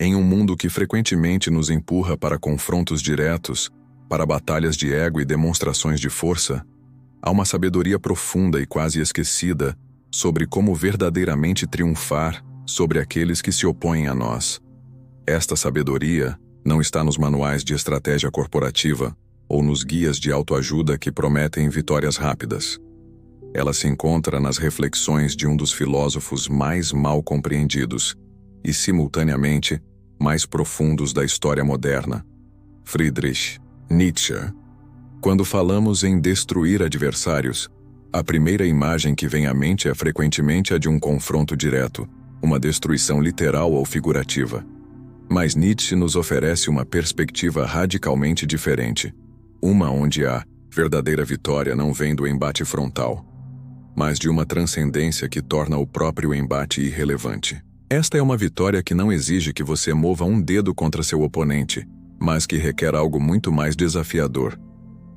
Em um mundo que frequentemente nos empurra para confrontos diretos, para batalhas de ego e demonstrações de força, há uma sabedoria profunda e quase esquecida sobre como verdadeiramente triunfar sobre aqueles que se opõem a nós. Esta sabedoria não está nos manuais de estratégia corporativa ou nos guias de autoajuda que prometem vitórias rápidas. Ela se encontra nas reflexões de um dos filósofos mais mal compreendidos e, simultaneamente, mais profundos da história moderna, Friedrich Nietzsche. Quando falamos em destruir adversários, a primeira imagem que vem à mente é frequentemente a de um confronto direto, uma destruição literal ou figurativa. Mas Nietzsche nos oferece uma perspectiva radicalmente diferente, uma onde a verdadeira vitória não vem do embate frontal, mas de uma transcendência que torna o próprio embate irrelevante. Esta é uma vitória que não exige que você mova um dedo contra seu oponente, mas que requer algo muito mais desafiador,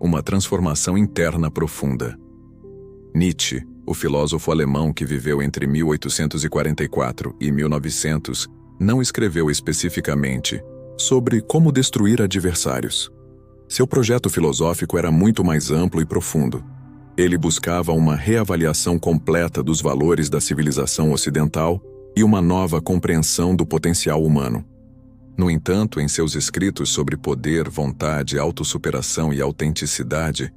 uma transformação interna profunda. Nietzsche, o filósofo alemão que viveu entre 1844 e 1900, não escreveu especificamente sobre como destruir adversários. Seu projeto filosófico era muito mais amplo e profundo. Ele buscava uma reavaliação completa dos valores da civilização ocidental e uma nova compreensão do potencial humano. No entanto, em seus escritos sobre poder, vontade, autossuperação e autenticidade,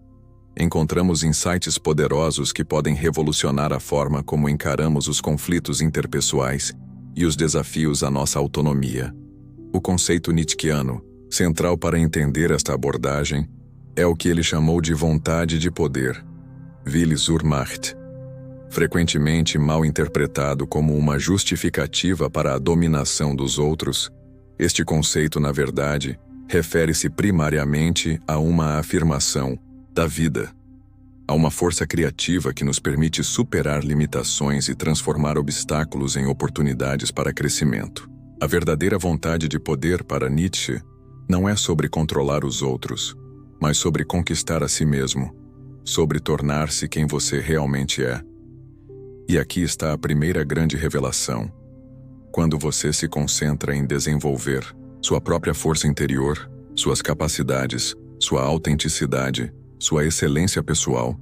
encontramos insights poderosos que podem revolucionar a forma como encaramos os conflitos interpessoais e os desafios à nossa autonomia. O conceito nietzschiano, central para entender esta abordagem, é o que ele chamou de vontade de poder, Wille zur Macht, frequentemente mal interpretado como uma justificativa para a dominação dos outros. Este conceito, na verdade, refere-se primariamente a uma afirmação da vida, a uma força criativa que nos permite superar limitações e transformar obstáculos em oportunidades para crescimento. A verdadeira vontade de poder para Nietzsche não é sobre controlar os outros, mas sobre conquistar a si mesmo, sobre tornar-se quem você realmente é. E aqui está a primeira grande revelação. Quando você se concentra em desenvolver sua própria força interior, suas capacidades, sua autenticidade, sua excelência pessoal,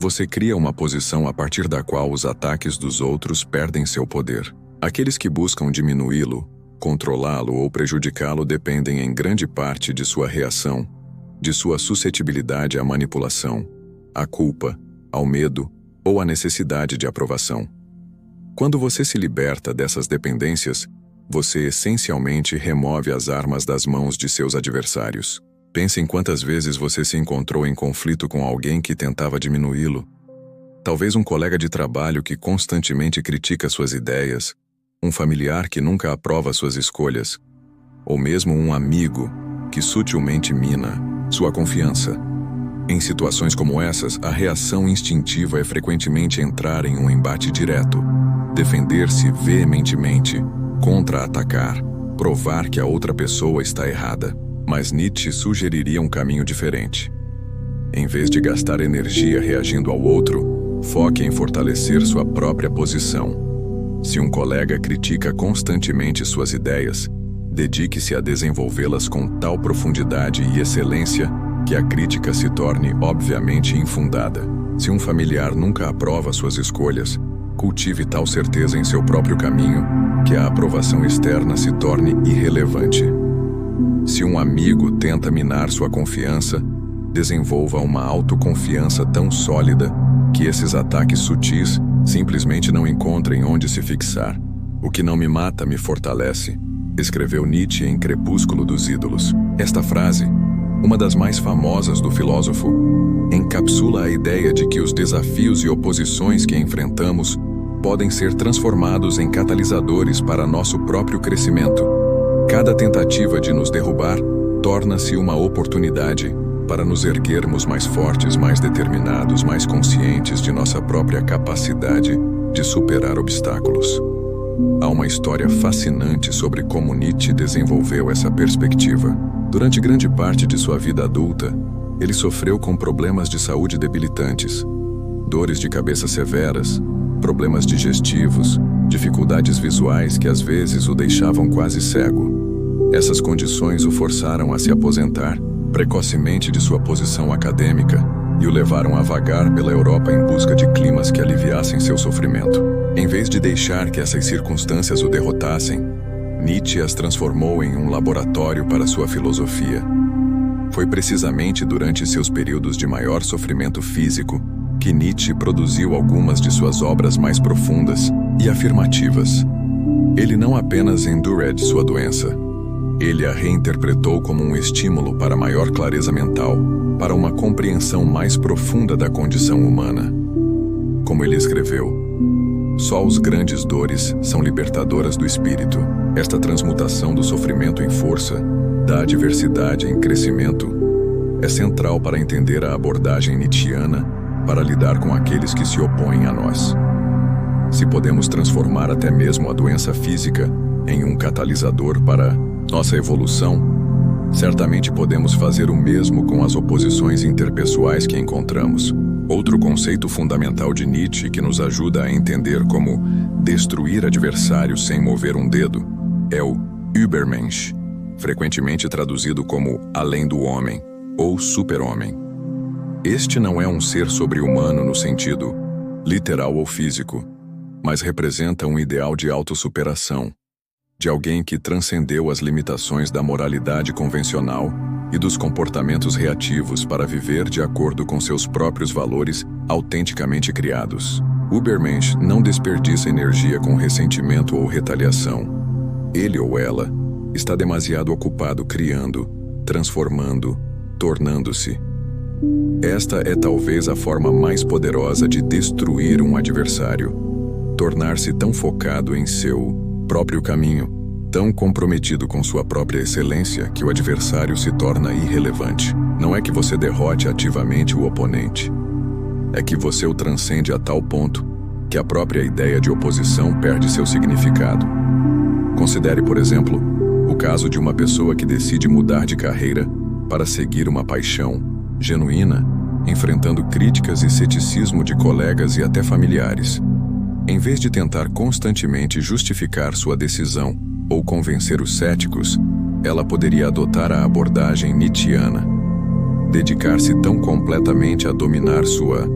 você cria uma posição a partir da qual os ataques dos outros perdem seu poder. Aqueles que buscam diminuí-lo, controlá-lo ou prejudicá-lo dependem em grande parte de sua reação, de sua suscetibilidade à manipulação, à culpa, ao medo ou à necessidade de aprovação. Quando você se liberta dessas dependências, você essencialmente remove as armas das mãos de seus adversários. Pense em quantas vezes você se encontrou em conflito com alguém que tentava diminuí-lo. Talvez um colega de trabalho que constantemente critica suas ideias, um familiar que nunca aprova suas escolhas, ou mesmo um amigo que sutilmente mina sua confiança. Em situações como essas, a reação instintiva é frequentemente entrar em um embate direto, defender-se veementemente, contra-atacar, provar que a outra pessoa está errada. Mas Nietzsche sugeriria um caminho diferente. Em vez de gastar energia reagindo ao outro, foque em fortalecer sua própria posição. Se um colega critica constantemente suas ideias, dedique-se a desenvolvê-las com tal profundidade e excelência que a crítica se torne obviamente infundada. Se um familiar nunca aprova suas escolhas, cultive tal certeza em seu próprio caminho que a aprovação externa se torne irrelevante. Se um amigo tenta minar sua confiança, desenvolva uma autoconfiança tão sólida que esses ataques sutis simplesmente não encontrem onde se fixar. O que não me mata me fortalece, escreveu Nietzsche em Crepúsculo dos Ídolos. Esta frase, uma das mais famosas do filósofo, encapsula a ideia de que os desafios e oposições que enfrentamos podem ser transformados em catalisadores para nosso próprio crescimento. Cada tentativa de nos derrubar torna-se uma oportunidade para nos erguermos mais fortes, mais determinados, mais conscientes de nossa própria capacidade de superar obstáculos. Há uma história fascinante sobre como Nietzsche desenvolveu essa perspectiva. Durante grande parte de sua vida adulta, ele sofreu com problemas de saúde debilitantes, dores de cabeça severas, problemas digestivos, dificuldades visuais que às vezes o deixavam quase cego. Essas condições o forçaram a se aposentar precocemente de sua posição acadêmica e o levaram a vagar pela Europa em busca de climas que aliviassem seu sofrimento. Em vez de deixar que essas circunstâncias o derrotassem, Nietzsche as transformou em um laboratório para sua filosofia. Foi precisamente durante seus períodos de maior sofrimento físico que Nietzsche produziu algumas de suas obras mais profundas e afirmativas. Ele não apenas endured sua doença, ele a reinterpretou como um estímulo para maior clareza mental, para uma compreensão mais profunda da condição humana. Como ele escreveu, só os grandes dores são libertadoras do espírito. Esta transmutação do sofrimento em força, da adversidade em crescimento, é central para entender a abordagem nietzschiana para lidar com aqueles que se opõem a nós. Se podemos transformar até mesmo a doença física em um catalisador para nossa evolução, certamente podemos fazer o mesmo com as oposições interpessoais que encontramos. Outro conceito fundamental de Nietzsche que nos ajuda a entender como destruir adversários sem mover um dedo é o Übermensch, frequentemente traduzido como além do homem ou super-homem. Este não é um ser sobre-humano no sentido literal ou físico, mas representa um ideal de autossuperação, de alguém que transcendeu as limitações da moralidade convencional e dos comportamentos reativos para viver de acordo com seus próprios valores autenticamente criados. Übermensch não desperdiça energia com ressentimento ou retaliação. Ele ou ela está demasiado ocupado criando, transformando, tornando-se. Esta é talvez a forma mais poderosa de destruir um adversário. Tornar-se tão focado em seu próprio caminho, tão comprometido com sua própria excelência que o adversário se torna irrelevante. Não é que você derrote ativamente o oponente. É que você o transcende a tal ponto que a própria ideia de oposição perde seu significado. Considere, por exemplo, o caso de uma pessoa que decide mudar de carreira para seguir uma paixão genuína, enfrentando críticas e ceticismo de colegas e até familiares. Em vez de tentar constantemente justificar sua decisão ou convencer os céticos, ela poderia adotar a abordagem nietzschiana. Dedicar-se tão completamente a dominar sua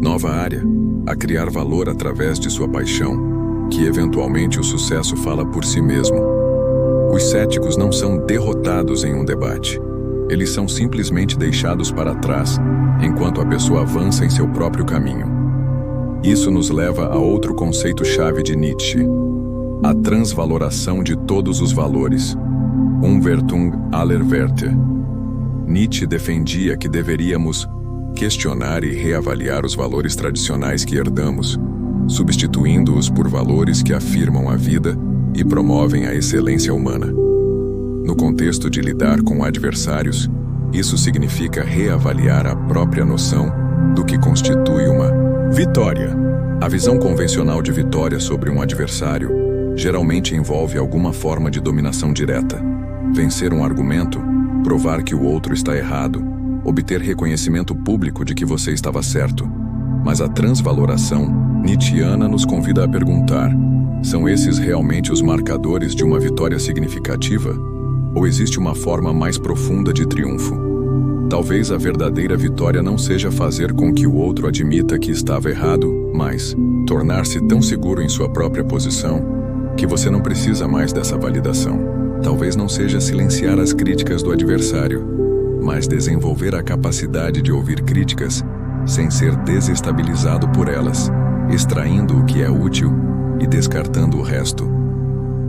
nova área, a criar valor através de sua paixão, que eventualmente o sucesso fala por si mesmo. Os céticos não são derrotados em um debate. Eles são simplesmente deixados para trás, enquanto a pessoa avança em seu próprio caminho. Isso nos leva a outro conceito-chave de Nietzsche: a transvaloração de todos os valores, Umwertung aller Werte. Nietzsche defendia que deveríamos questionar e reavaliar os valores tradicionais que herdamos, substituindo-os por valores que afirmam a vida e promovem a excelência humana. No contexto de lidar com adversários, isso significa reavaliar a própria noção do que constitui uma vitória. A visão convencional de vitória sobre um adversário geralmente envolve alguma forma de dominação direta. Vencer um argumento, provar que o outro está errado, obter reconhecimento público de que você estava certo. Mas a transvaloração nietzschiana nos convida a perguntar: são esses realmente os marcadores de uma vitória significativa? Ou existe uma forma mais profunda de triunfo? Talvez a verdadeira vitória não seja fazer com que o outro admita que estava errado, mas tornar-se tão seguro em sua própria posição que você não precisa mais dessa validação. Talvez não seja silenciar as críticas do adversário, mas desenvolver a capacidade de ouvir críticas sem ser desestabilizado por elas, extraindo o que é útil e descartando o resto.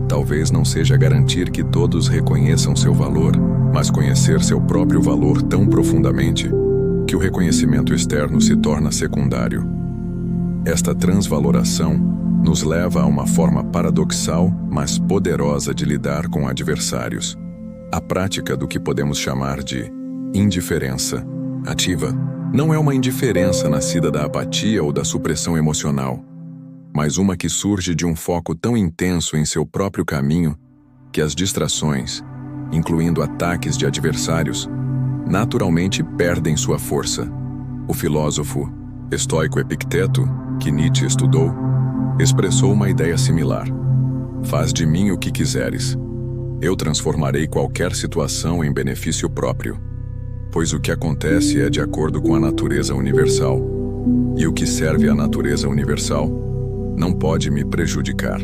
Talvez não seja garantir que todos reconheçam seu valor, mas conhecer seu próprio valor tão profundamente que o reconhecimento externo se torna secundário. Esta transvaloração nos leva a uma forma paradoxal, mas poderosa de lidar com adversários. A prática do que podemos chamar de indiferença ativa não é uma indiferença nascida da apatia ou da supressão emocional, mas uma que surge de um foco tão intenso em seu próprio caminho que as distrações, incluindo ataques de adversários, naturalmente perdem sua força. O filósofo estoico Epicteto, que Nietzsche estudou, expressou uma ideia similar. Faz de mim o que quiseres. Eu transformarei qualquer situação em benefício próprio, pois o que acontece é de acordo com a natureza universal, e o que serve à natureza universal não pode me prejudicar.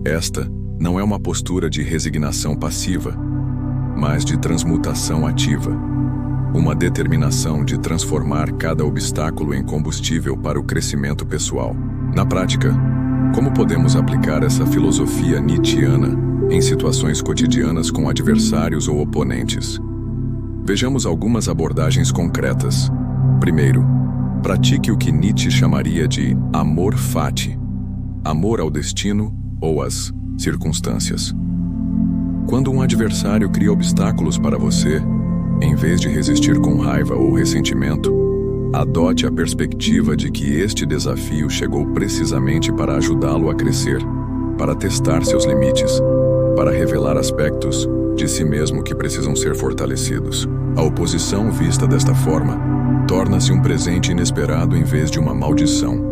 Esta não é uma postura de resignação passiva, mas de transmutação ativa, uma determinação de transformar cada obstáculo em combustível para o crescimento pessoal. Na prática, como podemos aplicar essa filosofia nietzschiana em situações cotidianas com adversários ou oponentes? Vejamos algumas abordagens concretas. Primeiro, pratique o que Nietzsche chamaria de amor fati, amor ao destino ou às circunstâncias. Quando um adversário cria obstáculos para você, em vez de resistir com raiva ou ressentimento, adote a perspectiva de que este desafio chegou precisamente para ajudá-lo a crescer, para testar seus limites, para revelar aspectos de si mesmo que precisam ser fortalecidos. A oposição vista desta forma torna-se um presente inesperado em vez de uma maldição.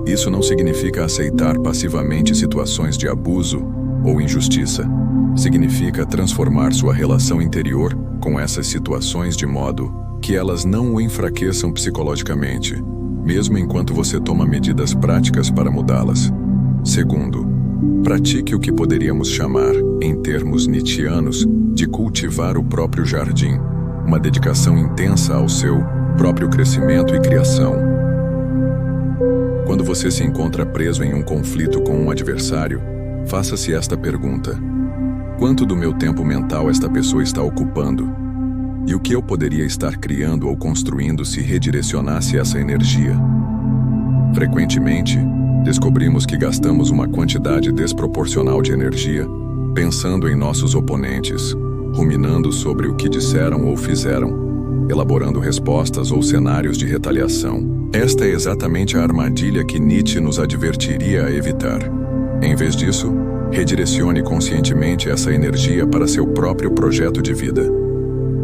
Isso não significa aceitar passivamente situações de abuso ou injustiça. Significa transformar sua relação interior com essas situações de modo que elas não o enfraqueçam psicologicamente, mesmo enquanto você toma medidas práticas para mudá-las. Segundo, pratique o que poderíamos chamar, em termos nietzschianos, de cultivar o próprio jardim, uma dedicação intensa ao seu próprio crescimento e criação. Quando você se encontra preso em um conflito com um adversário, faça-se esta pergunta: quanto do meu tempo mental esta pessoa está ocupando? E o que eu poderia estar criando ou construindo se redirecionasse essa energia? Frequentemente, descobrimos que gastamos uma quantidade desproporcional de energia pensando em nossos oponentes, ruminando sobre o que disseram ou fizeram, elaborando respostas ou cenários de retaliação. Esta é exatamente a armadilha que Nietzsche nos advertiria a evitar. Em vez disso, redirecione conscientemente essa energia para seu próprio projeto de vida.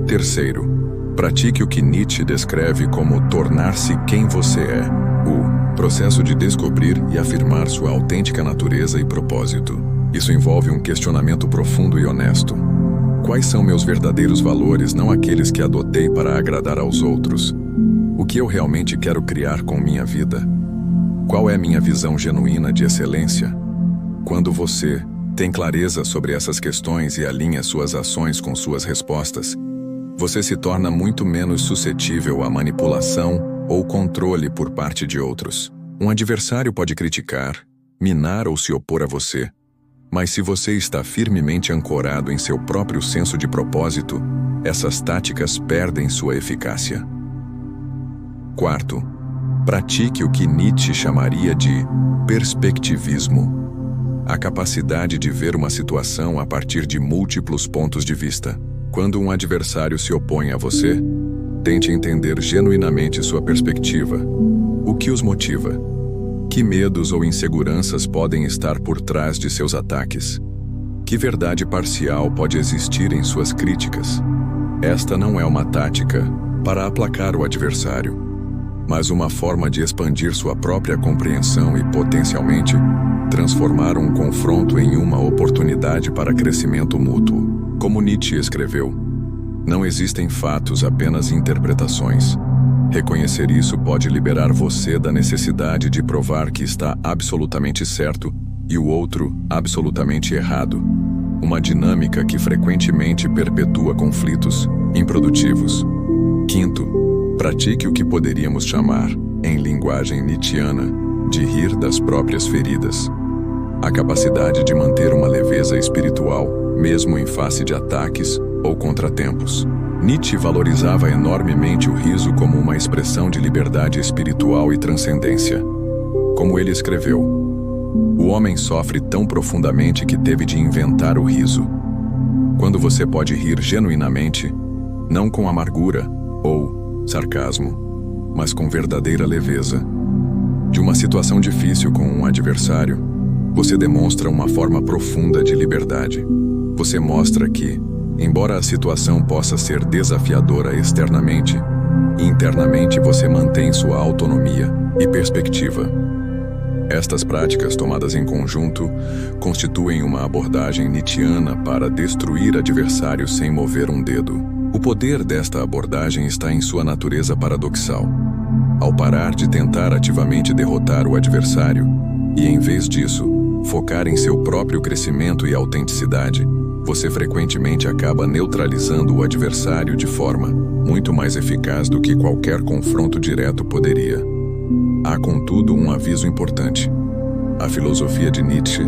Terceiro, pratique o que Nietzsche descreve como tornar-se quem você é, o processo de descobrir e afirmar sua autêntica natureza e propósito. Isso envolve um questionamento profundo e honesto. Quais são meus verdadeiros valores, não aqueles que adotei para agradar aos outros? O que eu realmente quero criar com minha vida? Qual é minha visão genuína de excelência? Quando você tem clareza sobre essas questões e alinha suas ações com suas respostas, você se torna muito menos suscetível à manipulação ou controle por parte de outros. Um adversário pode criticar, minar ou se opor a você, mas se você está firmemente ancorado em seu próprio senso de propósito, essas táticas perdem sua eficácia. Quarto, pratique o que Nietzsche chamaria de perspectivismo, a capacidade de ver uma situação a partir de múltiplos pontos de vista. Quando um adversário se opõe a você, tente entender genuinamente sua perspectiva. O que os motiva? Que medos ou inseguranças podem estar por trás de seus ataques? Que verdade parcial pode existir em suas críticas? Esta não é uma tática para aplacar o adversário, mas uma forma de expandir sua própria compreensão e, potencialmente, transformar um confronto em uma oportunidade para crescimento mútuo. Como Nietzsche escreveu, não existem fatos, apenas interpretações. Reconhecer isso pode liberar você da necessidade de provar que está absolutamente certo e o outro absolutamente errado, uma dinâmica que frequentemente perpetua conflitos improdutivos. Quinto, pratique o que poderíamos chamar, em linguagem nietzschiana, de rir das próprias feridas. A capacidade de manter uma leveza espiritual, mesmo em face de ataques ou contratempos. Nietzsche valorizava enormemente o riso como uma expressão de liberdade espiritual e transcendência. Como ele escreveu, o homem sofre tão profundamente que teve de inventar o riso. Quando você pode rir genuinamente, não com amargura ou sarcasmo, mas com verdadeira leveza. De uma situação difícil com um adversário, você demonstra uma forma profunda de liberdade. Você mostra que, embora a situação possa ser desafiadora externamente, internamente você mantém sua autonomia e perspectiva. Estas práticas, tomadas em conjunto, constituem uma abordagem nietzschiana para destruir adversários sem mover um dedo. O poder desta abordagem está em sua natureza paradoxal. Ao parar de tentar ativamente derrotar o adversário, e em vez disso, focar em seu próprio crescimento e autenticidade, você frequentemente acaba neutralizando o adversário de forma muito mais eficaz do que qualquer confronto direto poderia. Há, contudo, um aviso importante. A filosofia de Nietzsche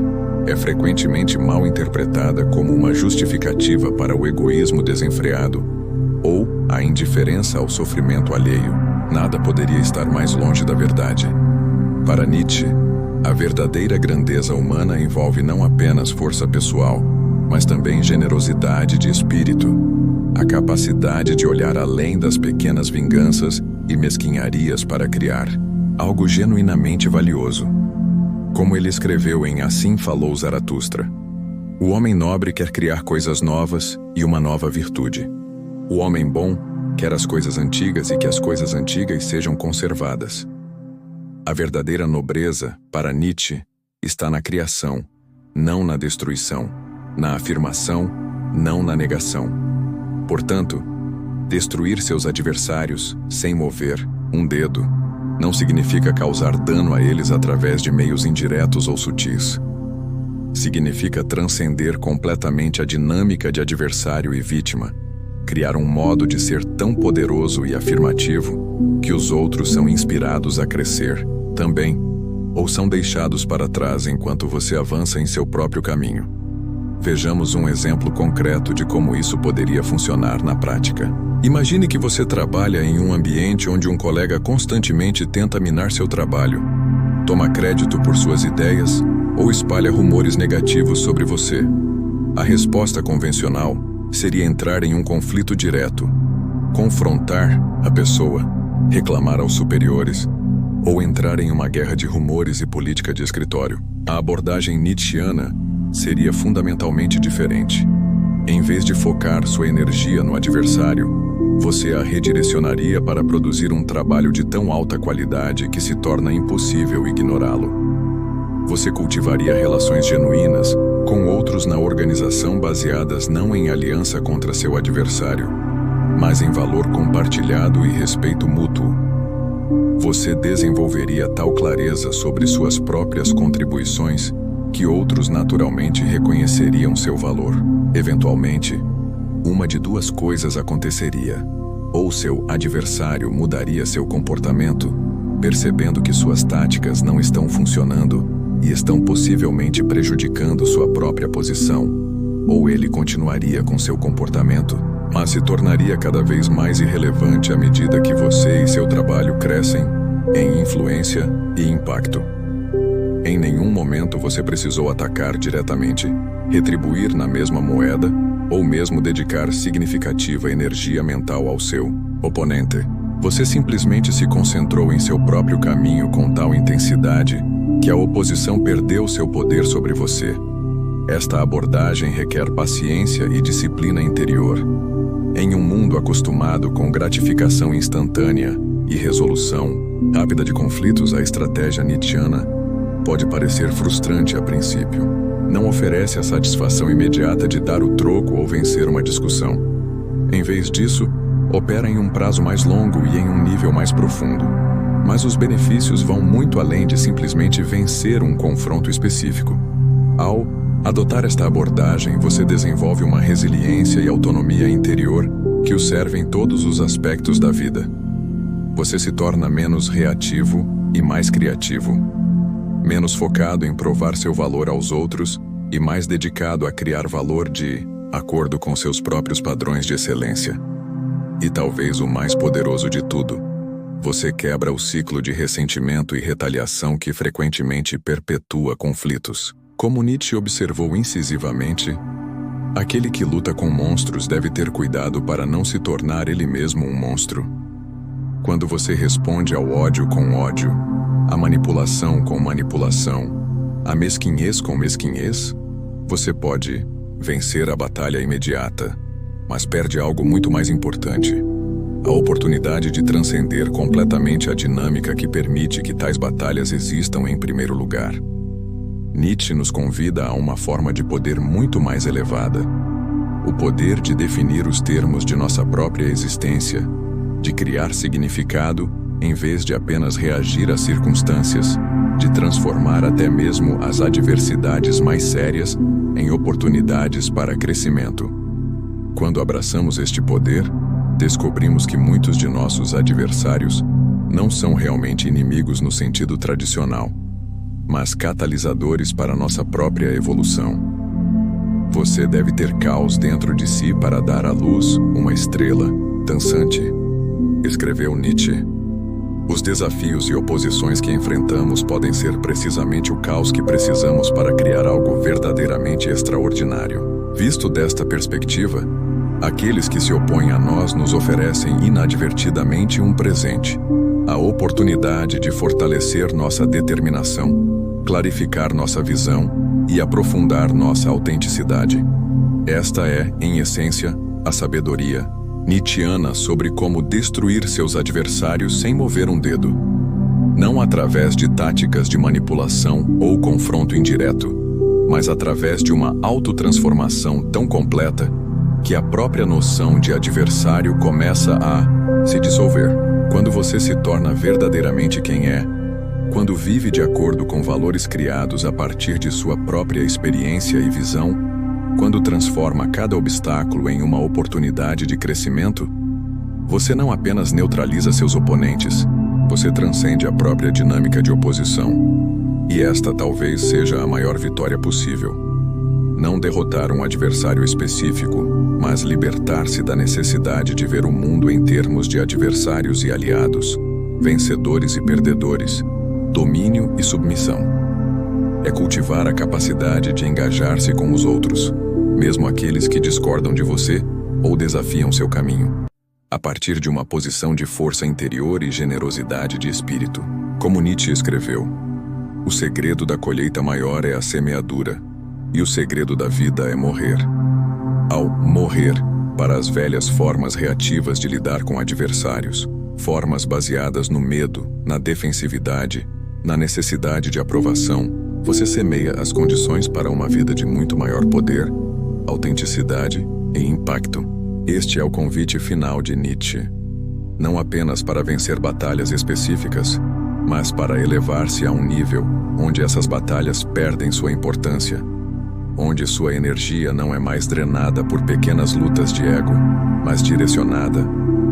é frequentemente mal interpretada como uma justificativa para o egoísmo desenfreado ou a indiferença ao sofrimento alheio. Nada poderia estar mais longe da verdade. Para Nietzsche, a verdadeira grandeza humana envolve não apenas força pessoal, mas também generosidade de espírito, a capacidade de olhar além das pequenas vinganças e mesquinharias para criar algo genuinamente valioso. Como ele escreveu em Assim Falou Zaratustra, o homem nobre quer criar coisas novas e uma nova virtude. O homem bom quer as coisas antigas e que as coisas antigas sejam conservadas. A verdadeira nobreza, para Nietzsche, está na criação, não na destruição, na afirmação, não na negação. Portanto, destruir seus adversários sem mover um dedo não significa causar dano a eles através de meios indiretos ou sutis. Significa transcender completamente a dinâmica de adversário e vítima, criar um modo de ser tão poderoso e afirmativo que os outros são inspirados a crescer também, ou são deixados para trás enquanto você avança em seu próprio caminho. Vejamos um exemplo concreto de como isso poderia funcionar na prática. Imagine que você trabalha em um ambiente onde um colega constantemente tenta minar seu trabalho, toma crédito por suas ideias ou espalha rumores negativos sobre você. A resposta convencional seria entrar em um conflito direto, confrontar a pessoa, reclamar aos superiores, ou entrar em uma guerra de rumores e política de escritório. A abordagem nietzschiana seria fundamentalmente diferente. Em vez de focar sua energia no adversário, você a redirecionaria para produzir um trabalho de tão alta qualidade que se torna impossível ignorá-lo. Você cultivaria relações genuínas com outros na organização baseadas não em aliança contra seu adversário, mas em valor compartilhado e respeito mútuo. Você desenvolveria tal clareza sobre suas próprias contribuições que outros naturalmente reconheceriam seu valor. Eventualmente, uma de duas coisas aconteceria. Ou seu adversário mudaria seu comportamento, percebendo que suas táticas não estão funcionando e estão possivelmente prejudicando sua própria posição, ou ele continuaria com seu comportamento, mas se tornaria cada vez mais irrelevante à medida que você e seu trabalho crescem em influência e impacto. Em nenhum momento você precisou atacar diretamente, retribuir na mesma moeda, ou mesmo dedicar significativa energia mental ao seu oponente. Você simplesmente se concentrou em seu próprio caminho com tal intensidade que a oposição perdeu seu poder sobre você. Esta abordagem requer paciência e disciplina interior. Em um mundo acostumado com gratificação instantânea e resolução rápida de conflitos, a estratégia nietzschiana pode parecer frustrante a princípio. Não oferece a satisfação imediata de dar o troco ou vencer uma discussão. Em vez disso, opera em um prazo mais longo e em um nível mais profundo. Mas os benefícios vão muito além de simplesmente vencer um confronto específico. Ao adotar esta abordagem, você desenvolve uma resiliência e autonomia interior que o serve em todos os aspectos da vida. Você se torna menos reativo e mais criativo, menos focado em provar seu valor aos outros e mais dedicado a criar valor de acordo com seus próprios padrões de excelência. E talvez o mais poderoso de tudo, você quebra o ciclo de ressentimento e retaliação que frequentemente perpetua conflitos. Como Nietzsche observou incisivamente, aquele que luta com monstros deve ter cuidado para não se tornar ele mesmo um monstro. Quando você responde ao ódio com ódio, a manipulação com manipulação, a mesquinhez com mesquinhez, você pode vencer a batalha imediata, mas perde algo muito mais importante: a oportunidade de transcender completamente a dinâmica que permite que tais batalhas existam em primeiro lugar. Nietzsche nos convida a uma forma de poder muito mais elevada, o poder de definir os termos de nossa própria existência, de criar significado em vez de apenas reagir às circunstâncias, de transformar até mesmo as adversidades mais sérias em oportunidades para crescimento. Quando abraçamos este poder, descobrimos que muitos de nossos adversários não são realmente inimigos no sentido tradicional, mas catalisadores para nossa própria evolução. Você deve ter caos dentro de si para dar à luz uma estrela dançante, escreveu Nietzsche. Os desafios e oposições que enfrentamos podem ser precisamente o caos que precisamos para criar algo verdadeiramente extraordinário. Visto desta perspectiva, aqueles que se opõem a nós nos oferecem inadvertidamente um presente, a oportunidade de fortalecer nossa determinação, clarificar nossa visão e aprofundar nossa autenticidade. Esta é, em essência, a sabedoria nietzschiana sobre como destruir seus adversários sem mover um dedo. Não através de táticas de manipulação ou confronto indireto, mas através de uma autotransformação tão completa que a própria noção de adversário começa a se dissolver. Quando você se torna verdadeiramente quem é, quando vive de acordo com valores criados a partir de sua própria experiência e visão, quando transforma cada obstáculo em uma oportunidade de crescimento, você não apenas neutraliza seus oponentes, você transcende a própria dinâmica de oposição. E esta talvez seja a maior vitória possível. Não derrotar um adversário específico, mas libertar-se da necessidade de ver o mundo em termos de adversários e aliados, vencedores e perdedores, domínio e submissão. É cultivar a capacidade de engajar-se com os outros, mesmo aqueles que discordam de você ou desafiam seu caminho, a partir de uma posição de força interior e generosidade de espírito. Como Nietzsche escreveu, o segredo da colheita maior é a semeadura, e o segredo da vida é morrer. Ao morrer para as velhas formas reativas de lidar com adversários, formas baseadas no medo, na defensividade, na necessidade de aprovação, você semeia as condições para uma vida de muito maior poder, autenticidade e impacto. Este é o convite final de Nietzsche. Não apenas para vencer batalhas específicas, mas para elevar-se a um nível onde essas batalhas perdem sua importância, onde sua energia não é mais drenada por pequenas lutas de ego, mas direcionada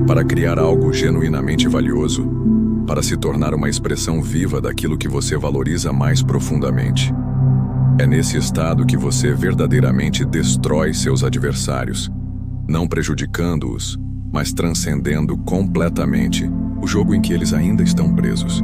para criar algo genuinamente valioso, para se tornar uma expressão viva daquilo que você valoriza mais profundamente. É nesse estado que você verdadeiramente destrói seus adversários, não prejudicando-os, mas transcendendo completamente o jogo em que eles ainda estão presos.